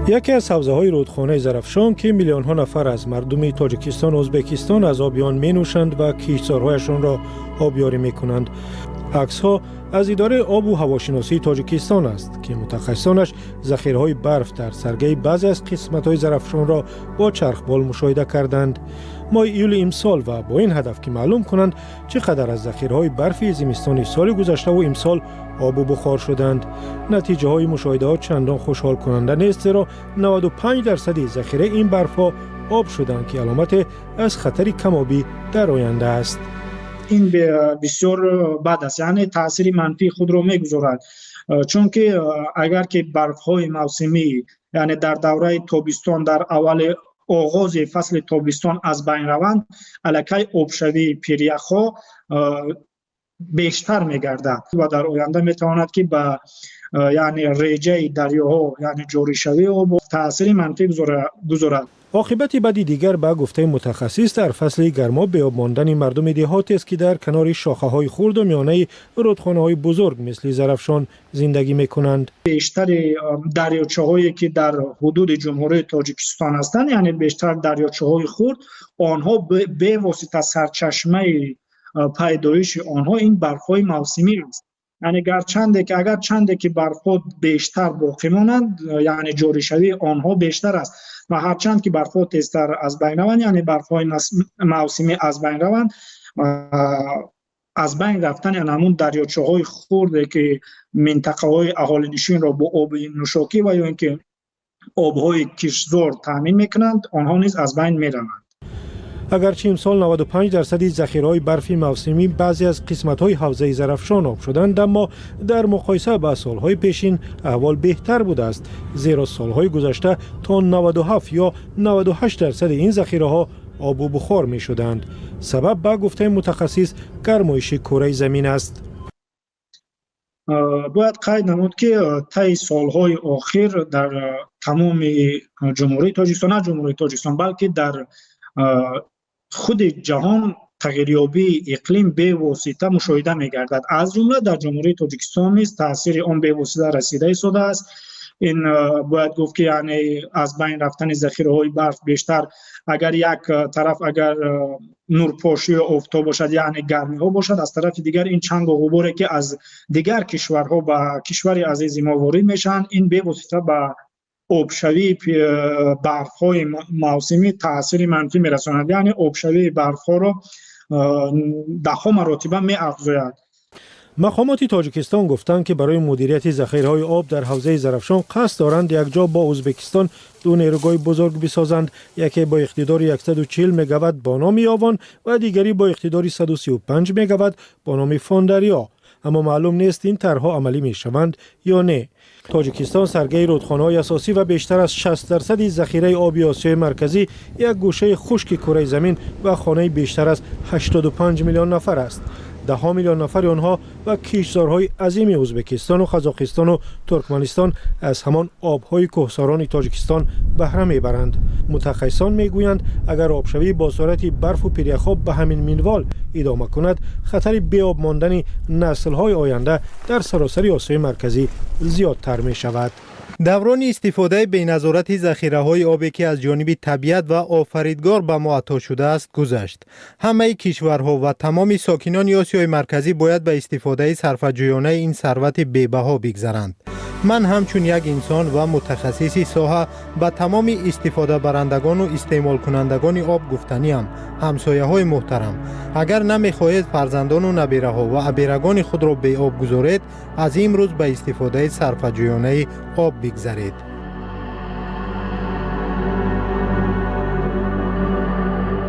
یکی از حوزه‌های رودخانه زرافشان که میلیون‌ها نفر از مردم تاجیکستان و ازبکستان از آب آن می‌نوشند و کشتزارهایشان را آبیاری می‌کنند. عکس‌ها از اداره آب و هواشناسی تاجیکستان است که متخصصانش ذخیره‌های برف در سرگه بعضی از قسمت‌های زرافشان را با چرخبال مشاهده کردند. ماه ایول امسال و با این هدف که معلوم کنند چقدر از ذخیره‌های برفی زمستان سال گذشته و امسال آب و بخار شدند. نتیجه های مشاهده ها چندان خوشحال کننده نیست، زیرا 95% ذخیره این برف‌ها آب شدند که علامت از خطر کم‌آبی در آینده است. این بسیار بد است، یعنی تاثیر منفی خود را میگذارد، چون که اگر که برف‌های موسمی یعنی در دوره تابستان در اول آغاز فصل تابستان از بین روند، الکی آبشوی پیریخ‌ها بیشتر می‌گردد و در آینده می‌تواند که به یعنی ریجه دریاها یعنی جاری شوی آب تاثیر منفی گذارد. عاقبت بدی دیگر به گفته متخصص در فصل گرما به آب ماندن مردم دهات است که در کنار شاخه‌های خرد و میانه رودخانه‌های بزرگ مثل زرافشان زندگی می‌کنند. بیشتر دریاچه‌هایی که در حدود جمهوری تاجیکستان هستند، یعنی بیشتر دریاچه‌های خرد، آنها به واسطه سرچشمه پیدایش آنها این برف‌های موسمی است. یعنی اگر چنده که برف‌ها بیشتر باقی مانند، یعنی جاری شوی آنها بیشتر است و هرچند که برف‌ها تیزتر از بین روند، یعنی برف‌های موسمی از بین روند، از بین رفتن همون دریاچه‌های خرد که منطقه‌های اهالی نشین را با آب نوشاکی و یا اینکه آب‌های کشتزار تامین می‌کنند، آنها نیز از بین می‌روند. اگرچه امسال 95% ذخیره‌های برفی موسمی بعضی از قسمت‌های حوزه زرافشان آب شدند، اما در مقایسه با سال‌های پیشین احوال بهتر بوده است، زیرا سال‌های گذشته تا 97 یا 98% این ذخیره‌ها آب و بخار می‌شدند. سبب به گفته متخصص گرمایش کره زمین است. باید قید نمود که طی سال‌های اخیر در تمام جمهوری تاجیکستان، نه جمهوری تاجیکستان بلکه در خود جهان تغییریابی اقلیم به واسطه مشاهده می‌گردد. از جمله در جمهوری تاجیکستان نیز تاثیر آن به واسطه رسیده ایستاده است. این باید گفت که یعنی از بین رفتن ذخیره‌های برف بیشتر، اگر یک طرف اگر نورپاشی آفتاب باشد یعنی گرمی ها باشد، از طرف دیگر این چنگ و غباری که از دیگر کشورها به کشور عزیز ما وارد میشن، این به واسطه به آبشوی برف‌های موسمی تاثیر منفی میرساند، یعنی آبشوی برف‌ها را ده‌ها مراتب می‌افزاید. مقامات تاجیکستان گفتند که برای مدیریت ذخیره‌های آب در حوزه زرافشان قصد دارند یک جا با ازبکستان دو نیروگاه بزرگ بسازند، یکی با اقتدار 140 مگاوات با نام یاوان و دیگری با اقتدار 135 مگاوات با نام فاندریا، اما معلوم نیست این طرح‌ها عملی می‌شوند یا نه. تاجیکستان سرگه رودخانه‌های اساسی و بیشتر از 60% ذخیره آبی آسیای مرکزی، یک گوشه خشک کره زمین و خانه بیشتر از 85 میلیون نفر است. 10 میلیون نفر آنها و کشتزارهای عظیم ازبکستان و قزاقستان و ترکمنستان از همان آبهای کوهساران تاجیکستان بهره میبرند. متخصصان میگویند اگر آبشوی با صورت برف و پیریخ‌ها به همین منوال ادامه کند، خطر بی آب ماندن نسل‌های آینده در سراسر آسیای مرکزی زیادتر می شود. دوران استفاده بی‌نظارت ذخیره‌های آبی که از جانب طبیعت و آفریدگار به ما عطا شده است گذشت. همه کشورها و تمام ساکنان آسیای مرکزی باید به استفاده صرفه‌جویانه این ثروت بی‌بها بگذرند. من همچون یک انسان و متخصص ساحه به تمام استفاده برندگان و استعمال کنندگان آب گفتنیم: همسایه‌های محترم، اگر نمی‌خواهید فرزندان و نبیره‌ها و ابیرگان خود را به آب گذارید، از امروز به استفاده صرفه‌جویانه آب بگذرید.